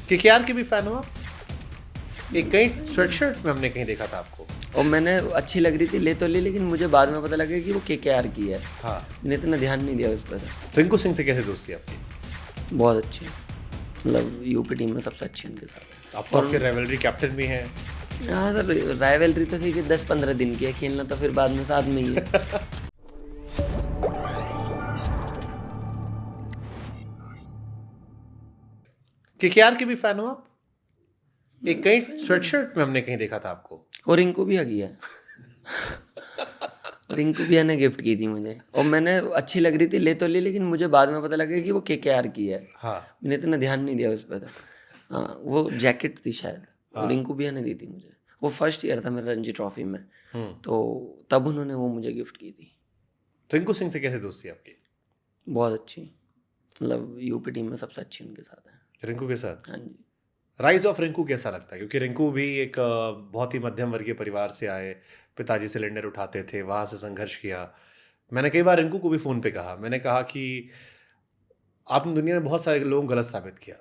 KKR के भी fan हो आप? एक कहीं स्वेटशर्ट में हमने कहीं देखा था आपको। और मैंने अच्छी लग रही थी ले तो ली, लेकिन मुझे बाद में पता लगा कि वो केकेआर की है। हाँ। मैंने इतना ध्यान नहीं दिया उस पर। रिंकू सिंह से कैसे दोस्ती आपकी? बहुत अच्छी, मतलब यूपी टीम में सबसे अच्छी उनके साथ। आप तो आपके राइवलरी कैप्टन भी हैं। हाँ सर, राइवलरी तो सही कि 10-15 दिन की है, खेलना तो फिर बाद में साथ में ही है। केकेआर के भी फैन हो आप? एक कहीं स्वेटशर्ट में हमने कहीं देखा था आपको। और रिंकू भी आ गया। रिंकू भैया ने गिफ्ट की थी मुझे, और मैंने अच्छी लग रही थी ले तो ली, लेकिन मुझे बाद में पता लगा कि वो केकेआर की है। हाँ। मैंने इतना ध्यान नहीं दिया उस पर। हाँ, वो जैकेट थी शायद। हाँ। रिंकू भैया ने दी थी मुझे। वो फर्स्ट ईयर था मेरा रणजी ट्रॉफी में, तो तब उन्होंने वो मुझे गिफ्ट की थी। रिंकू सिंह से कैसे दोस्ती आपकी? बहुत अच्छी, मतलब यूपी टीम में सबसे अच्छी उनके साथ है। रिंकू के साथ हाँ जी। राइज ऑफ रिंकू कैसा लगता है? क्योंकि रिंकू भी एक बहुत ही मध्यम वर्गीय परिवार से आए, पिताजी सिलेंडर उठाते थे, वहाँ से संघर्ष किया। मैंने कई बार रिंकू को भी फ़ोन पे कहा, मैंने कहा कि आपने दुनिया में बहुत सारे लोगों को गलत साबित किया।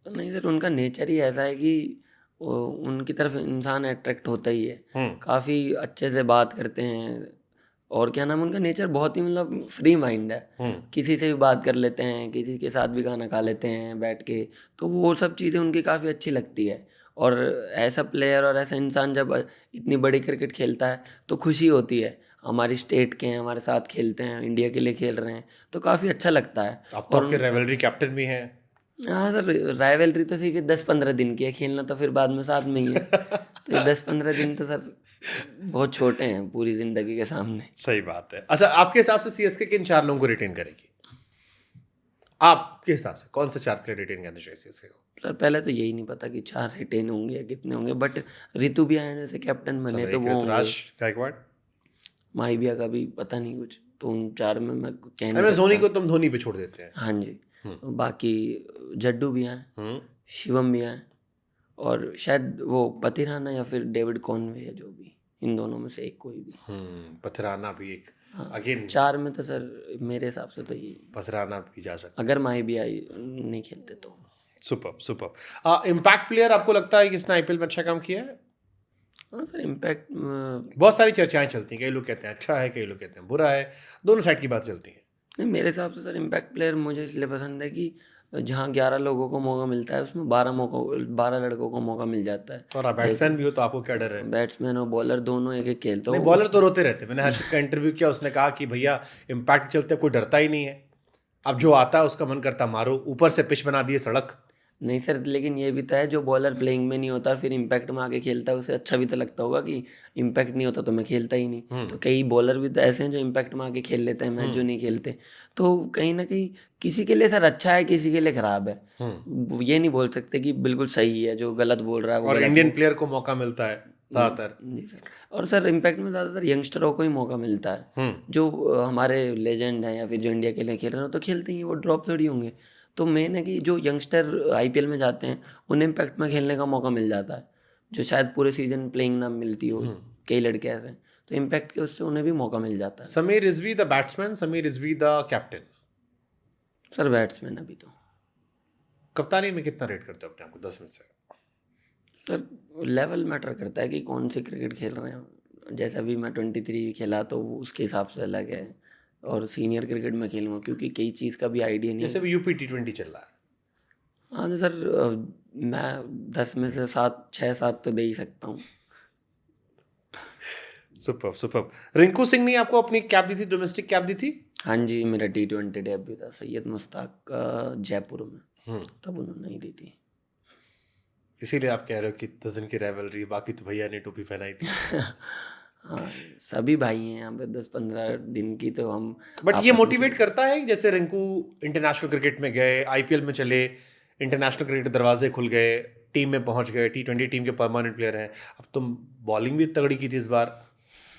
तो नहीं सर, उनका नेचर ही ऐसा है कि उनकी तरफ इंसान अट्रैक्ट होता ही है। काफ़ी अच्छे से बात करते हैं, और क्या नाम, उनका नेचर बहुत ही मतलब फ्री माइंड है। किसी से भी बात कर लेते हैं, किसी के साथ भी खाना खा लेते हैं बैठ के, तो वो सब चीज़ें उनकी काफ़ी अच्छी लगती है। और ऐसा प्लेयर और ऐसा इंसान जब इतनी बड़ी क्रिकेट खेलता है तो खुशी होती है। हमारी स्टेट के हैं, हमारे साथ खेलते हैं, इंडिया के लिए खेल रहे हैं, तो काफ़ी अच्छा लगता है। आप तो आपके राइवलरी कैप्टन भी हैं। हाँ सर, राइवलरी तो सही कि 10-15 दिन की है, खेलना तो फिर बाद में साथ में ही है। तो ये 10-15 दिन तो सर बहुत छोटे हैं पूरी जिंदगी के सामने। सही बात है। अच्छा, आपके हिसाब से सीएसके किन 4 लोगों को रिटेन करेगी? आपके हिसाब से कौन से 4 प्लेयर रिटेन करने चाहिए सीएसके को? सर पहले तो यही नहीं पता कि 4 रिटेन होंगे या कितने होंगे, बट रितु भी आए जैसे कैप्टन बने तो वो होंगे। ऋतुराज गायकवाड़, माही भैया का भी पता नहीं कुछ, तो उन 4 में मैं कह नहीं धोनी सकता। को तुम धोनी पे छोड़ देते हैं। हाँ जी। बाकी जड्डू भी आए, शिवम भी आए, और शायद वो पतिराना या फिर डेविड कॉनवे है, जो भी इन दोनों में से एक कोई भी। पथराना भी एक, हाँ, अगेन 4 में तो सर मेरे हिसाब से तो यही, पथराना भी जा सकता अगर माही भी आई नहीं खेलते तो। है। सुपर। इम्पैक्ट प्लेयर आपको लगता है कि इसने आईपीएल में अच्छा काम किया है? हाँ सर, इम्पैक्ट बहुत सारी चर्चाएं चलती हैं, कई लोग कहते हैं अच्छा है, कई लोग कहते हैं बुरा है, दोनों साइड की बात चलती है। नहीं, मेरे हिसाब से सर इम्पैक्ट प्लेयर मुझे इसलिए पसंद है कि जहाँ 11 लोगों को मौका मिलता है उसमें 12 लड़कों को मौका मिल जाता है। और आप बैट्समैन भी हो तो आपको क्या डर है? बैट्समैन और बॉलर दोनों एक एक खेलते नहीं, हो। बॉलर तो रोते रहते हैं। मैंने हर्षित का इंटरव्यू किया, उसने कहा कि भैया इम्पैक्ट के चलते कोई डरता ही नहीं है, अब जो आता है उसका मन करता मारो, ऊपर से पिच बना दिए सड़क। नहीं सर, लेकिन ये भी तो है, जो बॉलर प्लेइंग में नहीं होता फिर इम्पैक्ट में आके खेलता है, उसे अच्छा भी तो लगता होगा कि इम्पैक्ट नहीं होता तो मैं खेलता ही नहीं। तो कई बॉलर भी तो ऐसे हैं जो इम्पैक्ट में आके खेल लेते हैं मैच जो नहीं खेलते। तो कहीं ना कहीं किसी के लिए सर अच्छा है, किसी के लिए खराब है। ये नहीं बोल सकते कि बिल्कुल सही है, जो गलत बोल रहा है वो और गलत इंडियन प्लेयर को मौका मिलता है ज़्यादातर। जी सर। और सर इम्पैक्ट में ज़्यादातर यंगस्टरों को ही मौका मिलता है, जो हमारे लेजेंड हैं या फिर जो इंडिया के लिए खेल रहे हो तो खेलते ही हैं, वो ड्रॉप थोड़ी होंगे। तो मेन है कि जो यंगस्टर आईपीएल में जाते हैं उन्हें इम्पैक्ट में खेलने का मौका मिल जाता है, जो शायद पूरे सीजन प्लेइंग ना मिलती हो। कई लड़के ऐसे हैं, तो इम्पैक्ट के उससे उन्हें भी मौका मिल जाता है। Sameer Rizvi the batsman, Sameer Rizvi the captain. Sir batsman अभी तो। कप्तानी में कितना रेट करते हो अपने आपको 10 में से? सर लेवल मैटर करता है कि कौन सी क्रिकेट खेल रहे हैं। जैसे अभी मैं 23 खेला तो उसके हिसाब से अलग है, और सीनियर क्रिकेट में खेलूँगा क्योंकि कई चीज़ का भी आइडिया नहीं है। जैसे भी यूपी T20 चल रहा है। हाँ तो सर मैं 10 में से 6-7 तो दे ही सकता हूँ। सुपर। रिंकू सिंह ने आपको अपनी कैप दी थी, डोमेस्टिक कैप दी थी? हाँ जी, मेरा T20 डेब्यू था सैयद मुश्ताक का जयपुर में, तब उन्होंने ही दी थी। इसीलिए आप कह रहे हो कि 10 दिन की राइवलरी, बाकी तो भैया ने टोपी पहनाई थी। हाँ, सभी भाई हैं यहाँ पे, 10-15 दिन की तो हम। बट ये मोटिवेट करता है, जैसे रिंकू इंटरनेशनल क्रिकेट में गए, आईपीएल में चले, इंटरनेशनल क्रिकेट के दरवाजे खुल गए, टीम में पहुंच गए, T20 टीम के परमानेंट प्लेयर हैं। अब तुम बॉलिंग भी तगड़ी की थी इस बार।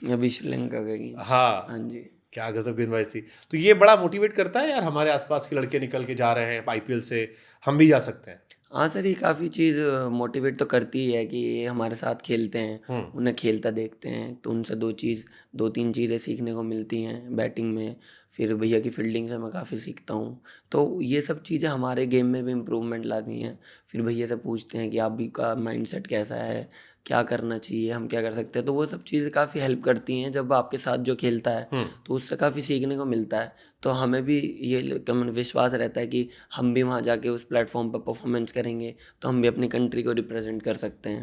अभी श्रीलंका का गेम। हाँ जी। क्या गजब गेंदबाजी थी। तो ये बड़ा मोटिवेट करता है यार, हमारे आसपास के लड़के निकल के जा रहे हैं आईपीएल से, हम भी जा सकते हैं। हाँ सर, ये काफ़ी चीज़ मोटिवेट तो करती ही है कि ये हमारे साथ खेलते हैं, उन्हें खेलता देखते हैं तो उनसे 2-3 चीज़ें सीखने को मिलती हैं बैटिंग में। फिर भैया की फील्डिंग से मैं काफ़ी सीखता हूँ। तो ये सब चीज़ें हमारे गेम में भी इम्प्रूवमेंट लाती हैं। फिर भैया से पूछते हैं कि आप भी का माइंडसेट कैसा है, क्या करना चाहिए, हम क्या कर सकते हैं। तो वो सब चीज़ें काफ़ी हेल्प करती हैं जब आपके साथ जो खेलता है, तो उससे काफ़ी सीखने को मिलता है। तो हमें भी ये विश्वास रहता है कि हम भी वहाँ जाके उस प्लेटफॉर्म पर परफॉर्मेंस करेंगे तो हम भी अपनी कंट्री को रिप्रेजेंट कर सकते हैं।